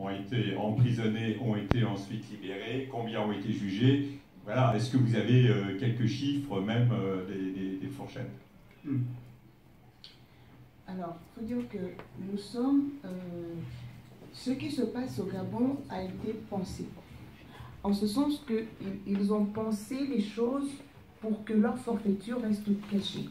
ont été emprisonnés, ont été ensuite libérés, combien ont été jugés? Voilà, est-ce que vous avez quelques chiffres, même des fourchettes? Alors, il faut dire que nous sommes... ce qui se passe au Gabon a été pensé. En ce sens qu'ils ont pensé les choses pour que leur forfaiture reste cachée.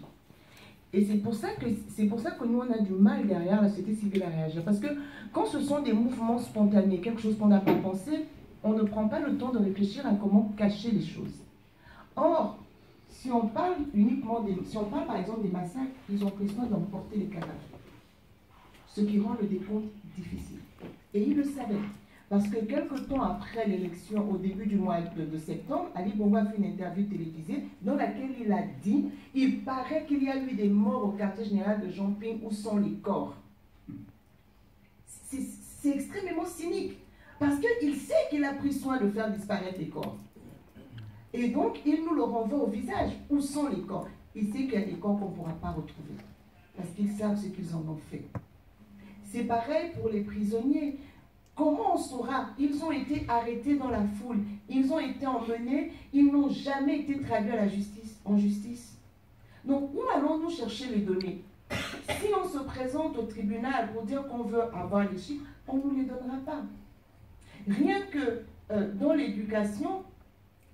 Et c'est pour ça que nous, on a du mal derrière la société civile à réagir. Parce que quand ce sont des mouvements spontanés, quelque chose qu'on n'a pas pensé, on ne prend pas le temps de réfléchir à comment cacher les choses. Or, si on parle par exemple des massacres, ils ont pris soin d'emporter les cadavres. Ce qui rend le décompte difficile. Et ils le savaient. Parce que quelques temps après l'élection, au début du mois de septembre, Ali Bongo a fait une interview télévisée dans laquelle il a dit « Il paraît qu'il y a eu des morts au quartier général de Jean-Ping où sont les corps. » C'est extrêmement cynique. Parce qu'il sait qu'il a pris soin de faire disparaître les corps. Et donc, il nous le renvoie au visage. Où sont les corps? Il sait qu'il y a des corps qu'on ne pourra pas retrouver. Parce qu'ils savent ce qu'ils en ont fait. C'est pareil pour les prisonniers. Comment on saura? Ils ont été arrêtés dans la foule, ils ont été emmenés, ils n'ont jamais été traduits à la justice, en justice. Donc, où allons-nous chercher les données? Si on se présente au tribunal pour dire qu'on veut avoir les chiffres, on ne nous les donnera pas. Rien que dans l'éducation,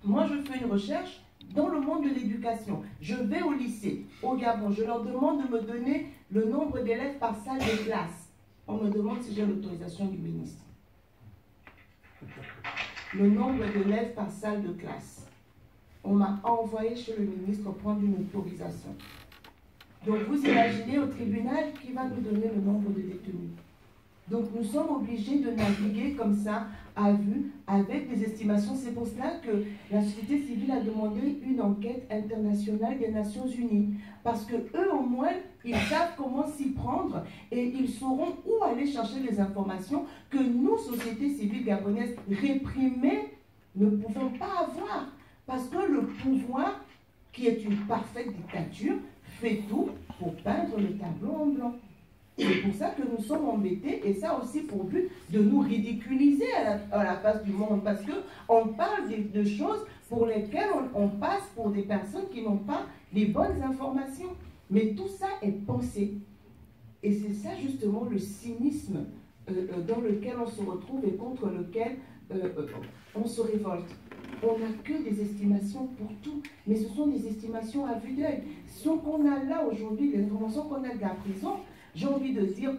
moi je fais une recherche dans le monde de l'éducation. Je vais au lycée, au Gabon, je leur demande de me donner le nombre d'élèves par salle de classe. On me demande si j'ai l'autorisation du ministre. Le nombre d'élèves par salle de classe. On m'a envoyé chez le ministre prendre une autorisation. Donc vous imaginez au tribunal qui va nous donner le nombre de détenus. Donc nous sommes obligés de naviguer comme ça, à vue, avec des estimations. C'est pour cela que la société civile a demandé une enquête internationale des Nations Unies. Parce que eux au moins, ils savent comment s'y prendre et ils sauront où aller chercher les informations que nous, société civile gabonaise réprimées, ne pouvons pas avoir. Parce que le pouvoir, qui est une parfaite dictature, fait tout pour peindre le tableau en blanc. C'est pour ça que nous sommes embêtés, et ça aussi pour but de nous ridiculiser à la face du monde, parce qu'on parle de choses pour lesquelles on passe pour des personnes qui n'ont pas les bonnes informations. Mais tout ça est pensé. Et c'est ça justement le cynisme dans lequel on se retrouve et contre lequel on se révolte. On n'a que des estimations pour tout, mais ce sont des estimations à vue d'œil. Ce qu'on a là aujourd'hui, les informations qu'on a de la prison, j'ai envie de dire,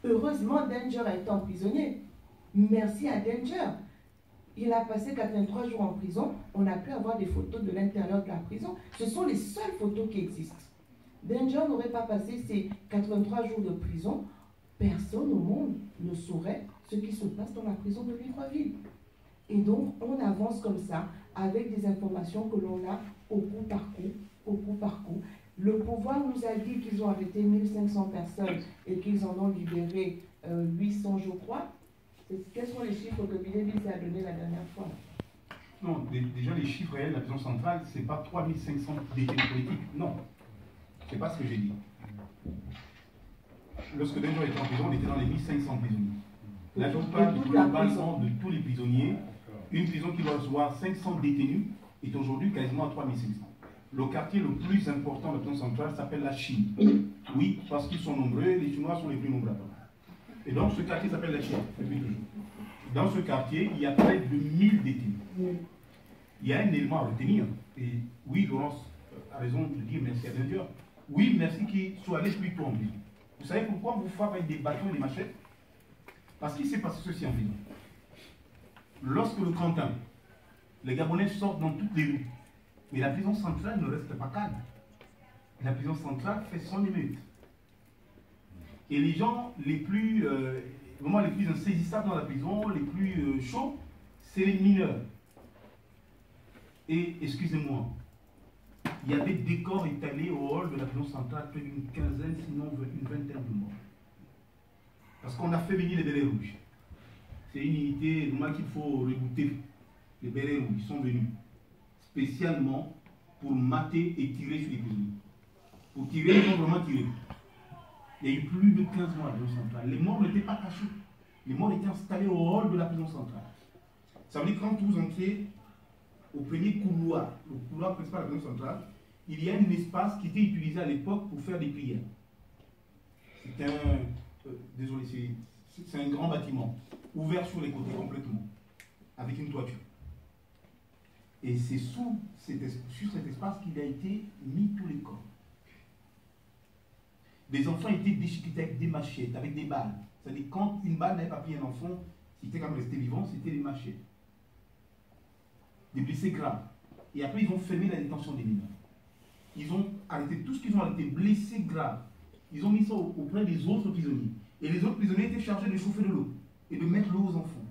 heureusement, Danger a été emprisonné. Merci à Danger. Il a passé 83 jours en prison. On a pu avoir des photos de l'intérieur de la prison. Ce sont les seules photos qui existent. Danger n'aurait pas passé ces 83 jours de prison. Personne au monde ne saurait ce qui se passe dans la prison de Libreville. Et donc, on avance comme ça, avec des informations que l'on a au coup par coup, au coup par coup. Le pouvoir nous a dit qu'ils ont arrêté 1500 personnes et qu'ils en ont libéré 800, je crois. Quels sont les chiffres que Bidéville a donné la dernière fois? Non, déjà les chiffres réels de la prison centrale, ce n'est pas 3500 détenus politiques. Non, ce n'est pas ce que j'ai dit. Lorsque Danger était en prison, on était dans les 1500 prisonniers. Là, je parle globalement de tous les prisonniers. Une prison qui doit recevoir 500 détenus est aujourd'hui quasiment à 3500. Le quartier le plus important de la prison centrale s'appelle la Chine. Oui, parce qu'ils sont nombreux, les Chinois sont les plus nombreux. Et donc ce quartier s'appelle la Chine, depuis toujours. Dans ce quartier, il y a près de 1000 détenus. Il y a un élément à retenir. Et oui, Laurence a raison de dire merci à Danger. Oui, merci qu'il soit allé plus tôt en prison. Vous savez pourquoi vous frappez avec des bâtons et des machettes? Parce qu'il s'est passé ceci en prison. Lorsque le 31, les Gabonais sortent dans toutes les rues, mais la prison centrale ne reste pas calme. La prison centrale fait son émeute. Et les gens les plus, vraiment les plus insaisissables dans la prison, les plus chauds, c'est les mineurs. Et, excusez-moi, il y avait des corps étalés au hall de la prison centrale, près d'une quinzaine, sinon une vingtaine de morts. Parce qu'on a fait venir les bérets rouges. C'est une unité normal qu'il faut rebooter. Les bérets rouges, ils sont venus spécialement pour mater et tirer sur les prisonniers. Pour tirer, ils ont vraiment tiré. Il y a eu plus de 15 mois à la prison centrale. Les morts n'étaient pas cachés. Les morts étaient installés au hall de la prison centrale. Ça veut dire que quand vous entrez au premier couloir, le couloir principal de la prison centrale, il y a un espace qui était utilisé à l'époque pour faire des prières. C'est un, désolé, c'est un grand bâtiment, ouvert sur les côtés complètement, avec une toiture. Et c'est sur cet espace qu'il a été mis tous les corps. Les enfants étaient déchiquetés avec des machettes, avec des balles. C'est-à-dire quand une balle n'avait pas pris un enfant, s'il était quand même resté vivant, c'était des machettes. Des blessés graves. Et après, ils ont fermé la détention des mineurs. Ils ont arrêté tout ce qu'ils ont arrêté, blessés graves. Ils ont mis ça auprès des autres prisonniers. Et les autres prisonniers étaient chargés de chauffer de l'eau et de mettre l'eau aux enfants.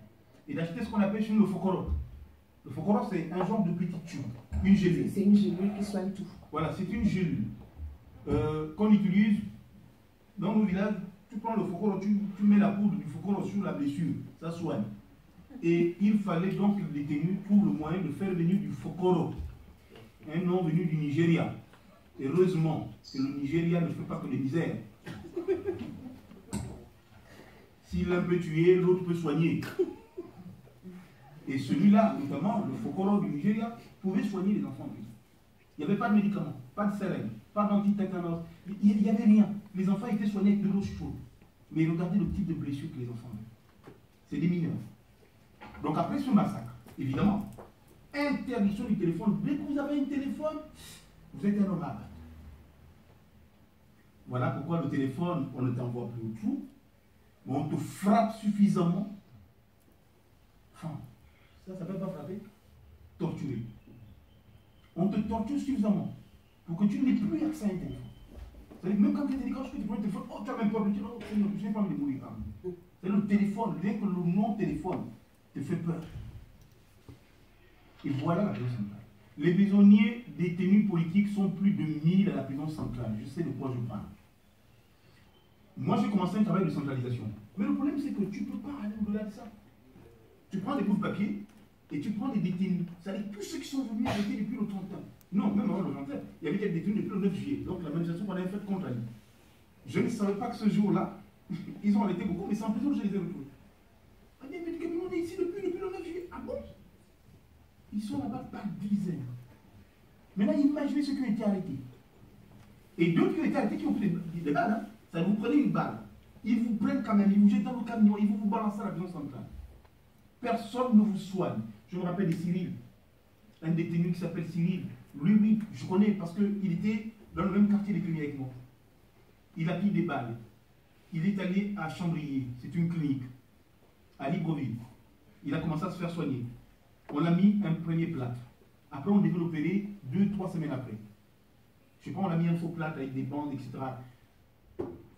Et d'acheter ce qu'on appelle chez nous le fokoro. Le fokoro, c'est un genre de petit tube, une gélule. C'est une gélule qui soigne tout. Voilà, c'est une gélule qu'on utilise dans nos villages. Tu prends le fokoro, tu mets la poudre du fokoro sur la blessure, ça soigne. Et il fallait donc que le détenu trouve le moyen de faire venir du fokoro, un nom venu du Nigeria. Heureusement que le Nigeria ne fait pas que de misère. Si l'un peut tuer, l'autre peut soigner. Et celui-là, notamment le fokoro du Nigeria, pouvait soigner les enfants. Il n'y avait pas de médicaments, pas de seringue, pas d'antitétanos. Il n'y avait rien. Les enfants étaient soignés avec de l'eau chaude. Mais regardez le type de blessure que les enfants avaient. C'est des mineurs. Donc après ce massacre, évidemment, interdiction du téléphone. Dès que vous avez un téléphone, vous êtes un homme à abattre. Voilà pourquoi le téléphone, on ne t'envoie plus au trou, mais on te frappe suffisamment. Enfin, ça ne peut pas frapper. Torturer. On te torture suffisamment pour que tu n'aies plus accès à un téléphone. C'est-à-dire même quand tu es délicat, tu prends le téléphone, oh, tu n'as même pas de dire, oh, je n'ai pas envie de mourir. C'est le téléphone, rien que le nom téléphone te fait peur. Et voilà la prison centrale. Les prisonniers détenus politiques sont plus de 1000 à la prison centrale. Je sais de quoi je parle. Moi, j'ai commencé un travail de centralisation. Mais le problème, c'est que tu ne peux pas aller au-delà de ça. Tu prends des bouts de papier et tu prends des détenus. C'est-à-dire tous ceux qui sont venus arrêter depuis le 30 ans. Non, même avant le 30 ans, il y avait des détenus depuis le 9 juillet. Donc la manifestation qu'on avait faite contre lui. Je ne savais pas que ce jour-là, ils ont arrêté beaucoup, mais c'est en prison que je les ai retrouvés. On dit, mais on est ici depuis le 9 juillet. Ah bon? Ils sont là-bas par dizaines. Maintenant, imaginez ceux qui ont été arrêtés. Et d'autres qui ont été arrêtés qui ont pris des balles. Hein. Ça vous prenez une balle. Ils vous prennent quand même, ils vous jettent dans le camion, ils vous balancent à la prison centrale. Personne ne vous soigne. Je me rappelle de Cyril, un détenu qui s'appelle Cyril. Lui, oui, je connais parce qu'il était dans le même quartier détenu avec moi. Il a pris des balles. Il est allé à Chambrier, c'est une clinique, à Libreville. Il a commencé à se faire soigner. On a mis un premier plâtre. Après, on devait l'opérer 2-3 semaines après. Je sais pas, on a mis un faux plâtre avec des bandes, etc.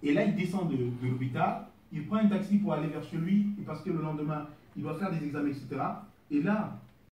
Et là, il descend de l'hôpital, il prend un taxi pour aller vers chez lui, et parce que le lendemain, il doit faire des examens, etc. Et là,